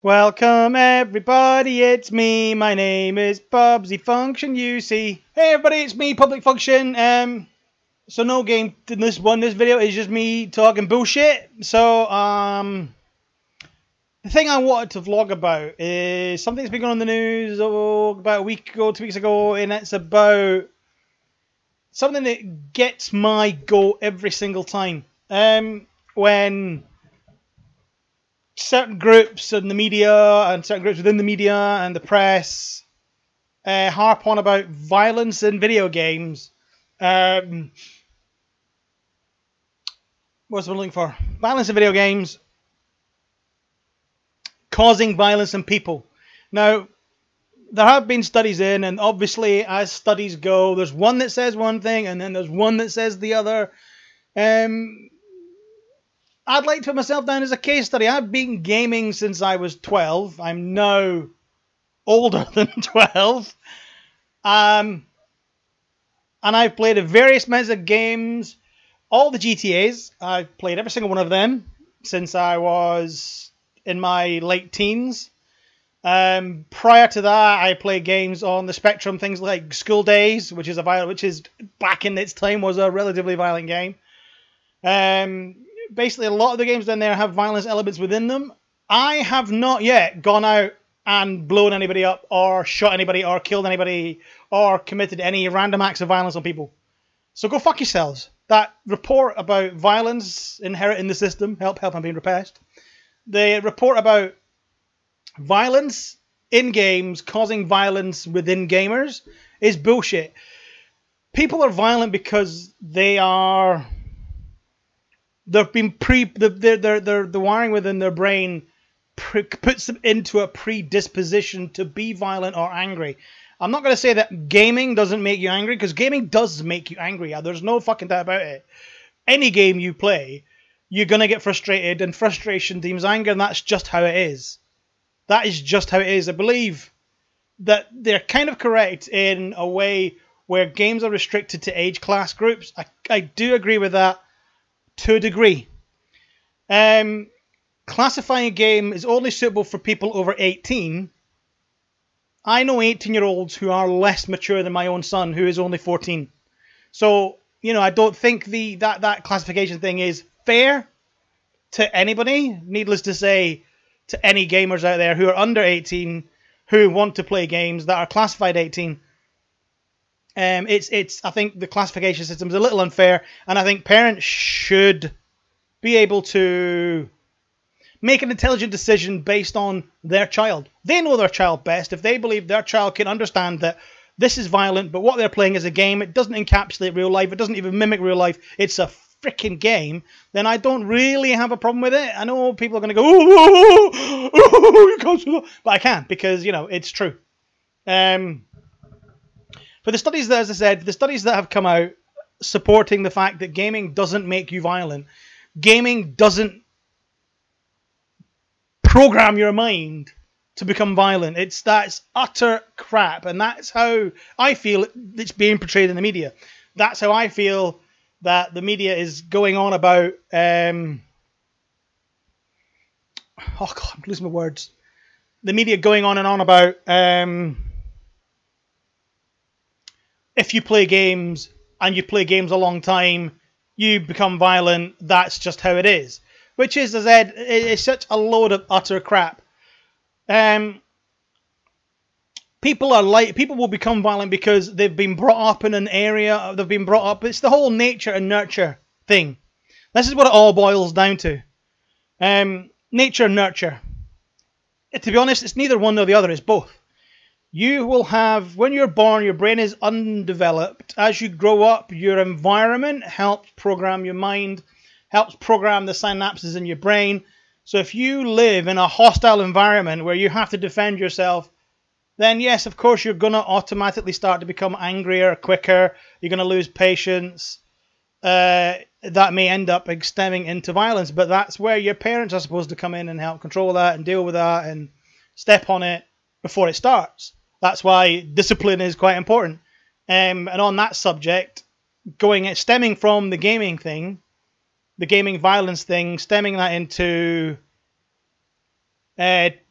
Welcome everybody, it's me. My name is Bubsy Function UC. Hey everybody, it's me, Public Function. So no game in this one. This video is just me talking bullshit. So the thing I wanted to vlog about is something that's been going on in the news about a week ago, 2 weeks ago, and it's about something that gets my goat every single time. When certain groups in the media and certain groups within the media and the press harp on about violence in video games. What's what I'm looking for? Violence in video games causing violence in people. Now, there have been studies in, and obviously as studies go, there's one that says one thing and then there's one that says the other. I'd like to put myself down as a case study. I've been gaming since I was 12. I'm now older than 12. And I've played various amounts of games, all the GTAs. I've played every single one of them since I was in my late teens. Prior to that, I played games on the spectrum, things like School Days, which is back in its time was a relatively violent game. Basically, a lot of the games down there have violence elements within them. I have not yet gone out and blown anybody up or shot anybody or killed anybody or committed any random acts of violence on people. So go fuck yourselves. That report about violence inherent in the system, help, I'm being repressed. The report about violence in games causing violence within gamers is bullshit. People are violent because the wiring within their brain puts them into a predisposition to be violent or angry. I'm not going to say that gaming doesn't make you angry, because gaming does make you angry. There's no fucking doubt about it. Any game you play, you're going to get frustrated, and frustration deems anger, and that's just how it is. That is just how it is. I believe that they're kind of correct in a way where games are restricted to age class groups. I do agree with that to a degree. Classifying a game is only suitable for people over 18. I know 18-year-olds who are less mature than my own son, who is only 14. So, you know, I don't think that classification thing is fair to anybody. Needless to say, to any gamers out there who are under 18 who want to play games that are classified 18. I think the classification system is a little unfair, and I think parents should be able to make an intelligent decision based on their child. They know their child best. If they believe their child can understand that this is violent, but what they're playing is a game, it doesn't encapsulate real life, it doesn't even mimic real life, it's a freaking game, then I don't really have a problem with it. I know people are going to go, you can't do that, but I can't, because, you know, it's true. For the studies that, as I said, the studies that have come out supporting the fact that gaming doesn't make you violent, gaming doesn't program your mind to become violent. That's utter crap, and that's how I feel it's being portrayed in the media. That's how I feel that the media is going on about. Oh God, I'm losing my words. The media going on and on about if you play games and you play games a long time, you become violent. That's just how it is. Which is, as I said, it's such a load of utter crap. People will become violent because they've been brought up in an area. They've been brought up. It's the whole nature and nurture thing. This is what it all boils down to. Nature and nurture. To be honest, it's neither one nor the other. It's both. You will have, when you're born, your brain is undeveloped. As you grow up, your environment helps program your mind, helps program the synapses in your brain. So if you live in a hostile environment where you have to defend yourself, then yes, of course, you're going to automatically start to become angrier, quicker. You're going to lose patience. That may end up stemming into violence, but that's where your parents are supposed to come in and help control that and deal with that and step on it before it starts. That's why discipline is quite important. And on that subject, stemming from the gaming thing, the gaming violence thing, stemming that into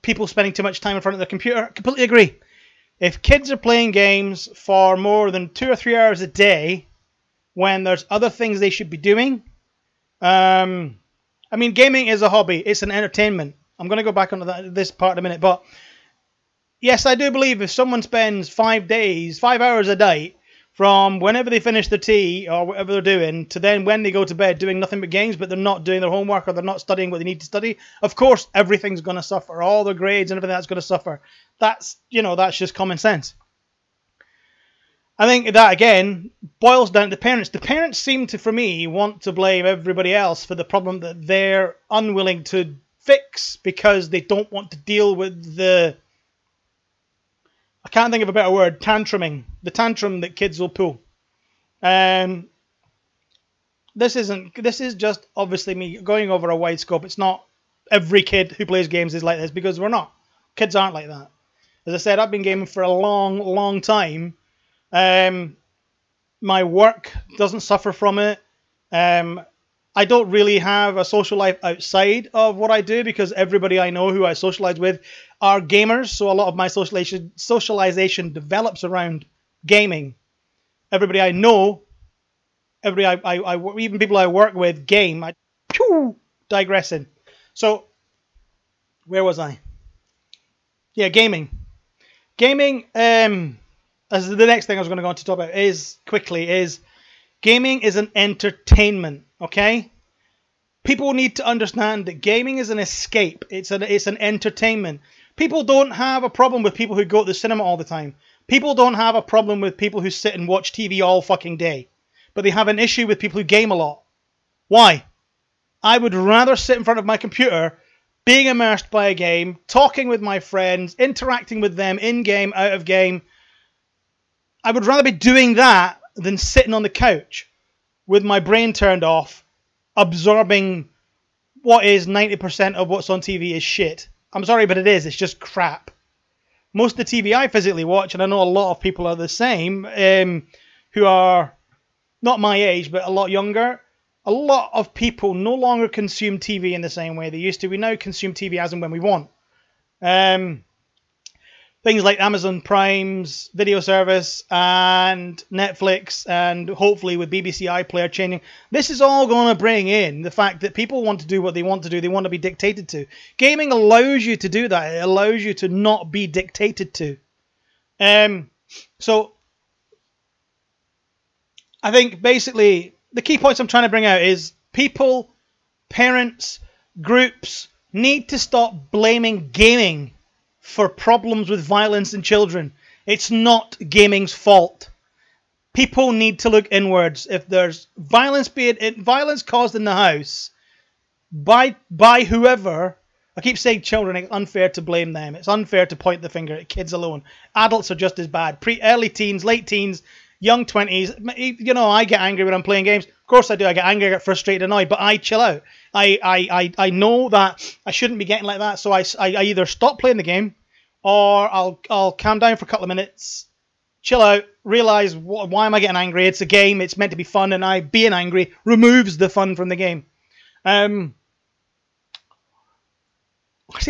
people spending too much time in front of their computer. I completely agree. If kids are playing games for more than 2 or 3 hours a day, when there's other things they should be doing, I mean, gaming is a hobby. It's an entertainment. I'm going to go back onto this part in a minute, but yes, I do believe if someone spends 5 hours a day, from whenever they finish their tea or whatever they're doing to then when they go to bed doing nothing but games, but they're not doing their homework or they're not studying what they need to study, of course everything's going to suffer. All their grades and everything that's going to suffer. That's, that's just common sense. I think that, again, boils down to the parents. The parents seem to, for me, want to blame everybody else for the problem that they're unwilling to fix because they don't want to deal with the... I can't think of a better word, tantruming. The tantrum that kids will pull. This is just obviously me going over a wide scope. It's not every kid who plays games is like this, because we're not. Kids aren't like that. As I said, I've been gaming for a long, long time. My work doesn't suffer from it. I don't really have a social life outside of what I do because everybody I know who I socialize with are gamers. So a lot of my socialization develops around gaming. Everybody I know, even people I work with, game. Digressing. So, where was I? Yeah, gaming. Gaming, as the next thing I was going to go on to talk about is gaming is an entertainment, okay? People need to understand that gaming is an escape. It's an entertainment. People don't have a problem with people who go to the cinema all the time. People don't have a problem with people who sit and watch TV all fucking day. But they have an issue with people who game a lot. Why? I would rather sit in front of my computer, being immersed by a game, talking with my friends, interacting with them in-game, out of game. I would rather be doing that than sitting on the couch with my brain turned off, absorbing what is 90% of what's on TV is shit. I'm sorry, but it is. It's just crap. Most of the TV I physically watch, and I know a lot of people are the same, who are not my age, but a lot younger. A lot of people no longer consume TV in the same way they used to. We now consume TV as and when we want. Things like Amazon Prime's video service and Netflix, and hopefully with BBC iPlayer changing. This is all going to bring in the fact that people want to do what they want to do. They want to be dictated to. Gaming allows you to do that. It allows you to not be dictated to. So I think basically the key points I'm trying to bring out is people, parents, groups need to stop blaming gaming for problems with violence in children. It's not gaming's fault. People need to look inwards. If there's violence, be it violence caused in the house by whoever, I keep saying children, it's unfair to blame them. It's unfair to point the finger at kids alone. Adults are just as bad. Early teens, late teens, young 20s. You know, I get angry when I'm playing games. Of course I do. I get angry, I get frustrated, annoyed, but I chill out. I know that I shouldn't be getting like that, so I either stop playing the game or I'll calm down for a couple of minutes, chill out, realize why am I getting angry? It's a game. It's meant to be fun, and being angry removes the fun from the game. See,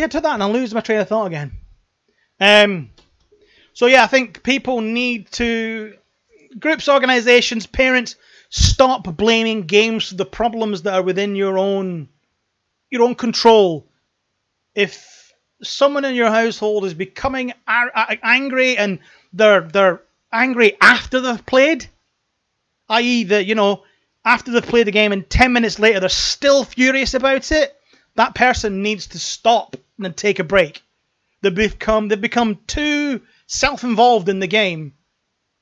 I took that and I'll lose my train of thought again. So yeah, I think people need to, groups, organizations, parents, stop blaming games for the problems that are within your own control. If someone in your household is becoming angry and they're angry after they've played, i.e. after they've played the game and 10 minutes later they're still furious about it, that person needs to stop and take a break. They've become too self-involved in the game.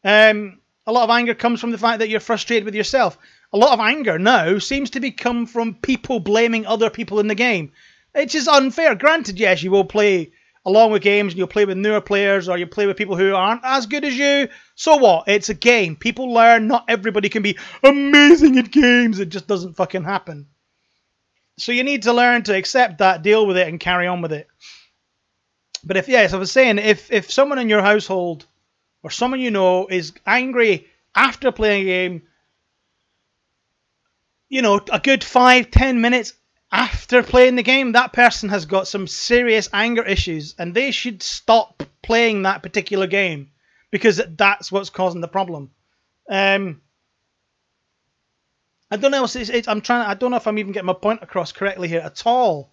A lot of anger comes from the fact that you're frustrated with yourself. A lot of anger now seems to come from people blaming other people in the game. It's just unfair. Granted, yes, you will play along with games, and you'll play with newer players, or you play with people who aren't as good as you. So what? It's a game. People learn. Not everybody can be amazing at games. It just doesn't fucking happen. So you need to learn to accept that, deal with it, and carry on with it. But as I was saying, if someone in your household or someone you know is angry after playing a game, a good 5-10 minutes after playing the game, that person has got some serious anger issues, and they should stop playing that particular game because that's what's causing the problem. I don't know. I don't know if I'm even getting my point across correctly here at all.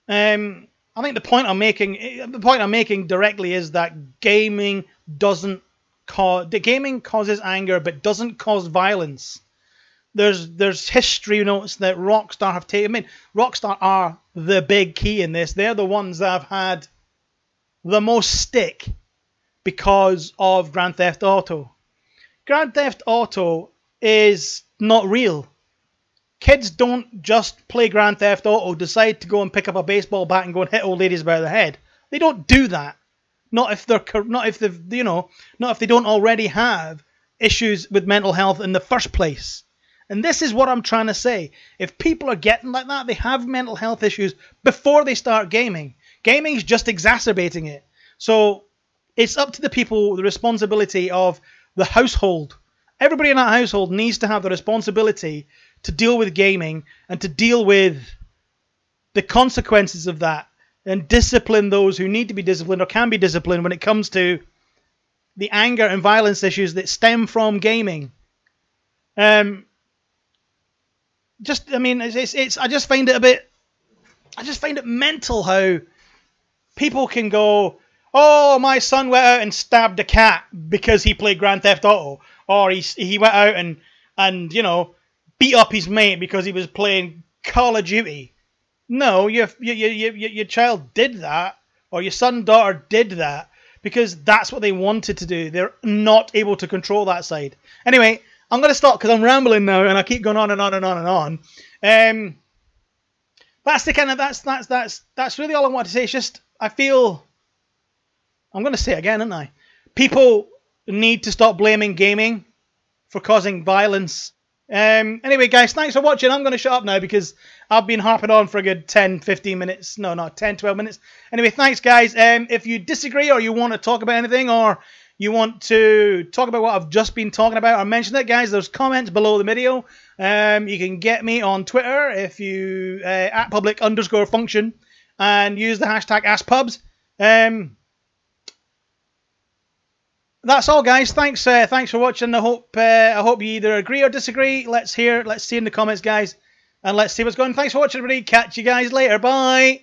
I think the point I'm making directly is that gaming causes anger, but doesn't cause violence. There's history notes that Rockstar have taken. I mean, Rockstar are the big key in this. They're the ones that have had the most stick because of Grand Theft Auto. Grand Theft Auto is not real. Kids don't just play Grand Theft Auto, decide to go and pick up a baseball bat and go and hit old ladies by the head. They don't do that. Not if they don't already have issues with mental health in the first place. And this is what I'm trying to say. If people are getting like that, they have mental health issues before they start gaming. Gaming is just exacerbating it. So it's up to the people, the responsibility of the household. Everybody in that household needs to have the responsibility to deal with gaming and to deal with the consequences of that and discipline those who need to be disciplined or can be disciplined when it comes to the anger and violence issues that stem from gaming. I just find it mental how people can go, oh, my son went out and stabbed a cat because he played Grand Theft Auto, or he went out and beat up his mate because he was playing Call of Duty. No, your child did that, or your son, daughter did that because that's what they wanted to do. They're not able to control that side. Anyway, I'm going to stop because I'm rambling now and I keep going on and on and on and on. That's really all I want to say. It's just, I feel, I'm going to say it again, aren't I? People need to stop blaming gaming for causing violence. Anyway, guys, thanks for watching. I'm going to shut up now because I've been harping on for a good 10, 15 minutes. No, not 10, 12 minutes. Anyway, thanks, guys. If you disagree or you want to talk about anything or you want to talk about what I've just been talking about or mention it, guys, there's comments below the video. You can get me on Twitter if you at public_function and use the hashtag AskPubs. That's all, guys. Thanks for watching. I hope you either agree or disagree. Let's see in the comments, guys, and let's see what's going on. Thanks for watching, everybody. Catch you guys later. Bye.